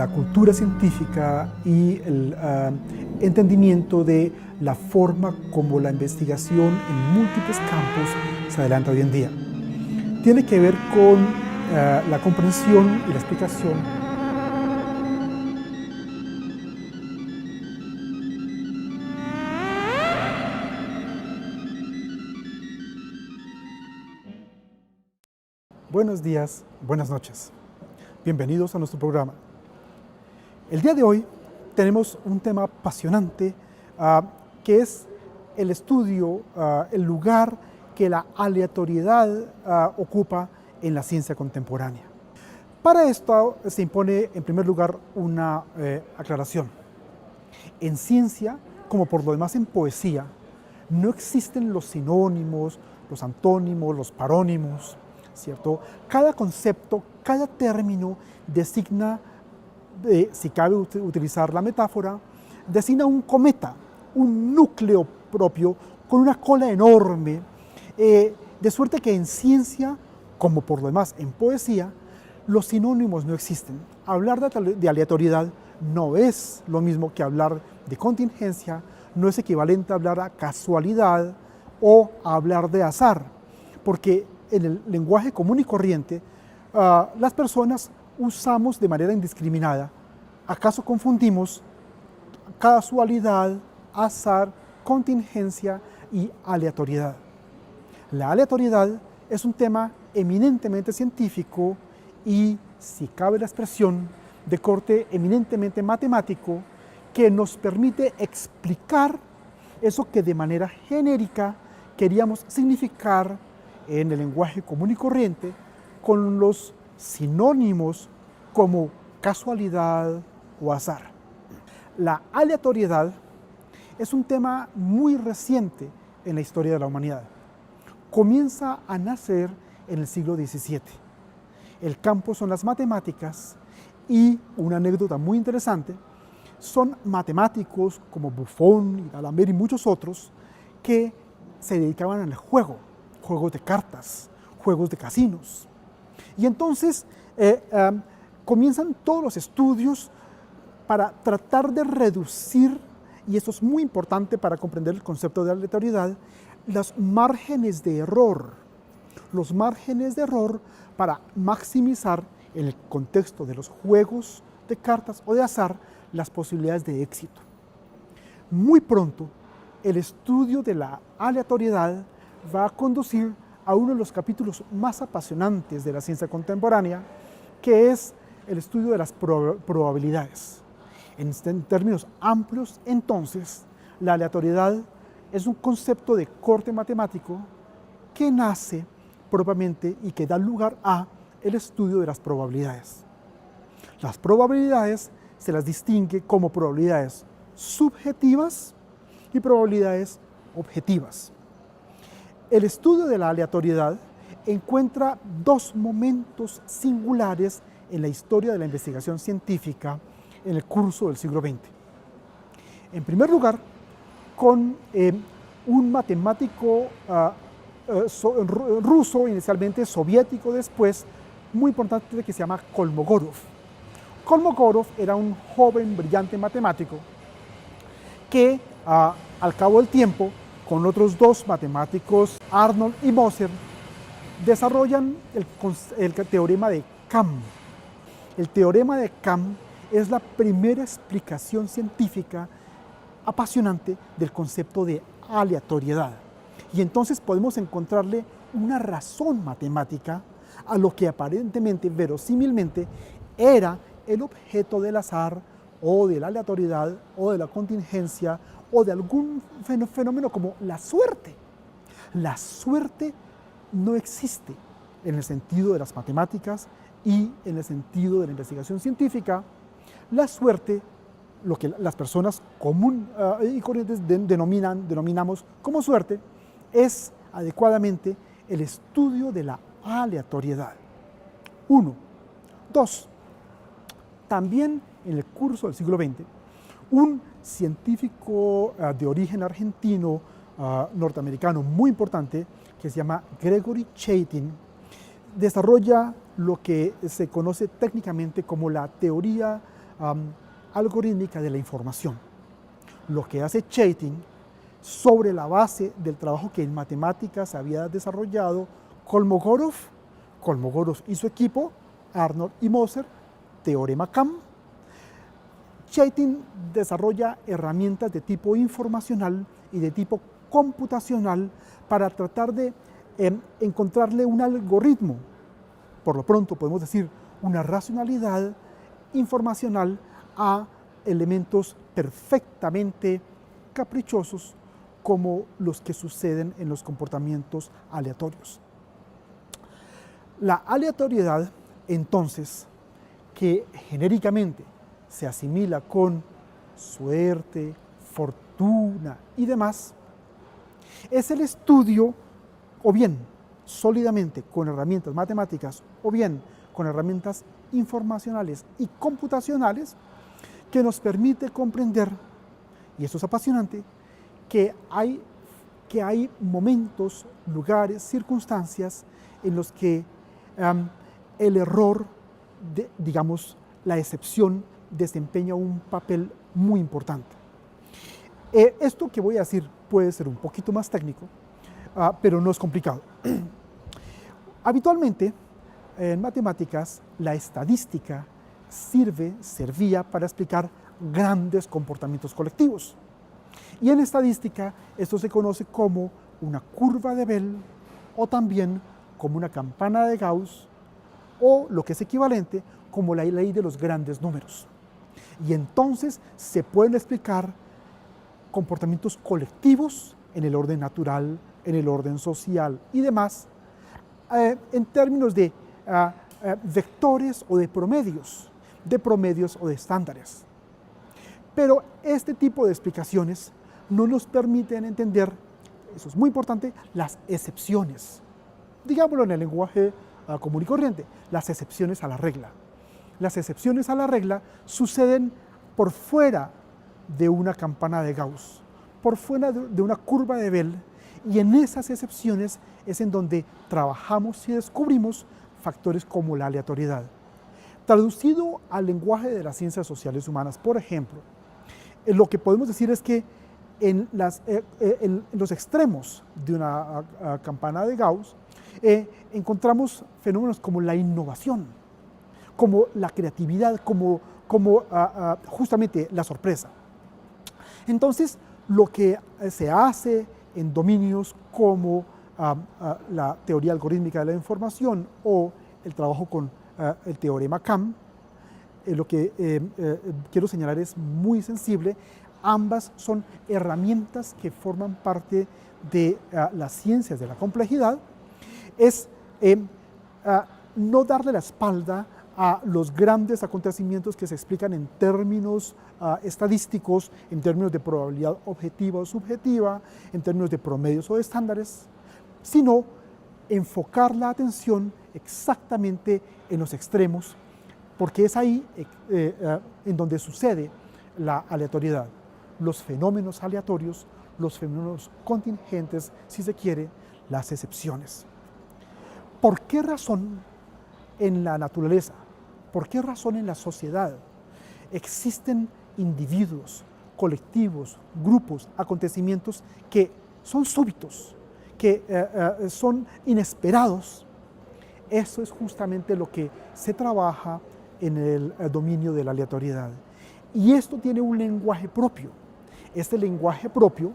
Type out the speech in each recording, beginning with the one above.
la cultura científica y el entendimiento de la forma como la investigación en múltiples campos se adelanta hoy en día. Tiene que ver con la comprensión y la explicación Buenos días, buenas noches. Bienvenidos a nuestro programa. El día de hoy tenemos un tema apasionante que es el estudio, el lugar que la aleatoriedad ocupa en la ciencia contemporánea. Para esto se impone en primer lugar una aclaración. En ciencia, como por lo demás en poesía, no existen los sinónimos, los antónimos, los parónimos, ¿cierto? Cada concepto, cada término designa, si cabe utilizar la metáfora, designa un cometa, un núcleo propio con una cola enorme, de suerte que en ciencia, como por lo demás en poesía, los sinónimos no existen. Hablar de aleatoriedad no es lo mismo que hablar de contingencia, no es equivalente a hablar a casualidad o a hablar de azar, porque en el lenguaje común y corriente, las personas usamos de manera indiscriminada. ¿Acaso confundimos casualidad, azar, contingencia y aleatoriedad? La aleatoriedad es un tema eminentemente científico y, si cabe la expresión, de corte eminentemente matemático, que nos permite explicar eso que de manera genérica queríamos significar en el lenguaje común y corriente con los sinónimos como casualidad o azar. La aleatoriedad es un tema muy reciente en la historia de la humanidad. Comienza a nacer en el siglo XVII. El campo son las matemáticas y, una anécdota muy interesante, son matemáticos como Buffon y D'Alembert y muchos otros que se dedicaban al juego, juegos de cartas, juegos de casinos. Y entonces comienzan todos los estudios para tratar de reducir, y esto es muy importante para comprender el concepto de aleatoriedad, los márgenes de error. Los márgenes de error para maximizar, en el contexto de los juegos de cartas o de azar, las posibilidades de éxito. Muy pronto, el estudio de la aleatoriedad va a conducir a uno de los capítulos más apasionantes de la ciencia contemporánea, que es el estudio de las probabilidades. En términos amplios, entonces, la aleatoriedad es un concepto de corte matemático que nace propiamente y que da lugar a el estudio de las probabilidades. Las probabilidades se las distingue como probabilidades subjetivas y probabilidades objetivas. El estudio de la aleatoriedad encuentra dos momentos singulares en la historia de la investigación científica en el curso del siglo XX. En primer lugar, con un matemático ruso, inicialmente soviético después, muy importante, que se llama Kolmogorov. Kolmogorov era un joven, brillante matemático que al cabo del tiempo, con otros dos matemáticos, Arnold y Moser, desarrollan el teorema de Kamm. El teorema de Kamm es la primera explicación científica apasionante del concepto de aleatoriedad. Y entonces podemos encontrarle una razón matemática a lo que aparentemente, verosímilmente, era el objeto del azar o de la aleatoriedad o de la contingencia o de algún fenómeno como la suerte. La suerte no existe en el sentido de las matemáticas y en el sentido de la investigación científica. La suerte, lo que las personas común y corrientes denominamos como suerte, es adecuadamente el estudio de la aleatoriedad. 1. 2. También en el curso del siglo XX, un científico de origen argentino, norteamericano muy importante, que se llama Gregory Chaitin, desarrolla lo que se conoce técnicamente como la teoría algorítmica de la información. Lo que hace Chaitin, sobre la base del trabajo que en matemáticas había desarrollado Kolmogorov y su equipo, Arnold y Moser, teorema CAM. Chaitin desarrolla herramientas de tipo informacional y de tipo computacional para tratar de encontrarle un algoritmo, por lo pronto podemos decir una racionalidad informacional a elementos perfectamente caprichosos como los que suceden en los comportamientos aleatorios. La aleatoriedad, entonces, que genéricamente se asimila con suerte, fortuna y demás, es el estudio, o bien sólidamente con herramientas matemáticas, o bien con herramientas informacionales y computacionales, que nos permite comprender, y esto es apasionante, que hay momentos, lugares, circunstancias en los que el error, digamos, la excepción, desempeña un papel muy importante. Esto que voy a decir puede ser un poquito más técnico, pero no es complicado. Habitualmente, en matemáticas, la estadística servía para explicar grandes comportamientos colectivos. Y en estadística, esto se conoce como una curva de Bell, o también como una campana de Gauss, o lo que es equivalente, como la ley de los grandes números. Y entonces se pueden explicar comportamientos colectivos en el orden natural, en el orden social y demás, en términos de vectores o de promedios o de estándares. Pero este tipo de explicaciones no nos permiten entender, eso es muy importante, las excepciones. Digámoslo en el lenguaje común y corriente, las excepciones a la regla. Las excepciones a la regla suceden por fuera de una campana de Gauss, por fuera de una curva de Bell, y en esas excepciones es en donde trabajamos y descubrimos factores como la aleatoriedad. Traducido al lenguaje de las ciencias sociales humanas, por ejemplo, lo que podemos decir es que en los extremos de una campana de Gauss encontramos fenómenos como la innovación, como la creatividad, como justamente la sorpresa. Entonces, lo que se hace en dominios como la teoría algorítmica de la información o el trabajo con el teorema CAM, lo que quiero señalar es muy sensible. Ambas son herramientas que forman parte de las ciencias de la complejidad. Es no darle la espalda a los grandes acontecimientos que se explican en términos estadísticos, en términos de probabilidad objetiva o subjetiva, en términos de promedios o de estándares, sino enfocar la atención exactamente en los extremos, porque es ahí en donde sucede la aleatoriedad, los fenómenos aleatorios, los fenómenos contingentes, si se quiere, las excepciones. ¿Por qué razón en la naturaleza, por qué razón en la sociedad existen individuos, colectivos, grupos, acontecimientos que son súbitos, que son inesperados? Eso es justamente lo que se trabaja en el dominio de la aleatoriedad. Y esto tiene un lenguaje propio. Este lenguaje propio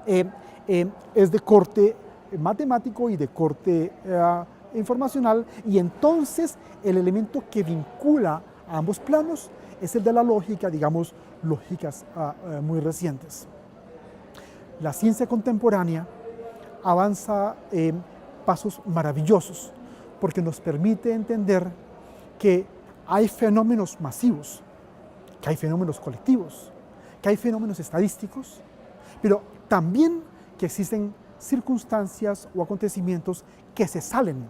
es de corte matemático y de corte informacional, y entonces el elemento que vincula a ambos planos es el de la lógica, digamos, lógicas muy recientes. La ciencia contemporánea avanza pasos maravillosos porque nos permite entender que hay fenómenos masivos, que hay fenómenos colectivos, que hay fenómenos estadísticos, pero también que existen circunstancias o acontecimientos que se salen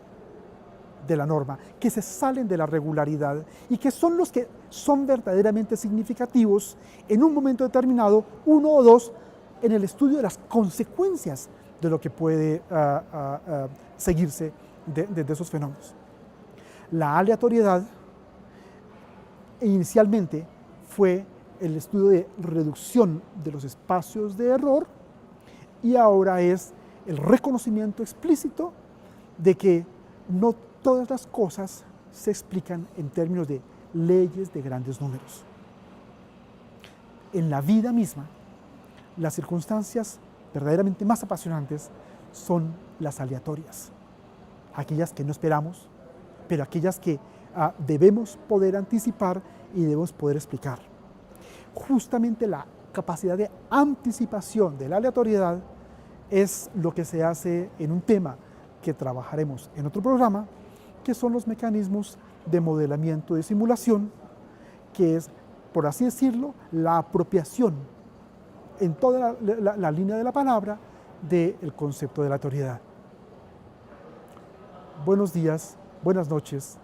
de la norma, que se salen de la regularidad y que son los que son verdaderamente significativos en un momento determinado, uno o dos, en el estudio de las consecuencias de lo que puede seguirse de esos fenómenos. La aleatoriedad inicialmente fue el estudio de reducción de los espacios de error y ahora es el reconocimiento explícito de que no todas las cosas se explican en términos de leyes de grandes números. En la vida misma, las circunstancias verdaderamente más apasionantes son las aleatorias, aquellas que no esperamos, pero aquellas que debemos poder anticipar y debemos poder explicar. Justamente la capacidad de anticipación de la aleatoriedad es lo que se hace en un tema que trabajaremos en otro programa, que son los mecanismos de modelamiento de simulación, que es, por así decirlo, la apropiación en toda la línea de la palabra del concepto de aleatoriedad. Buenos días, buenas noches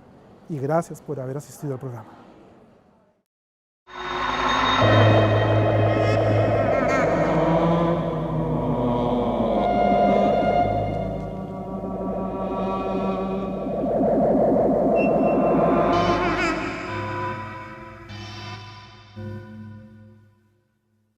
y gracias por haber asistido al programa.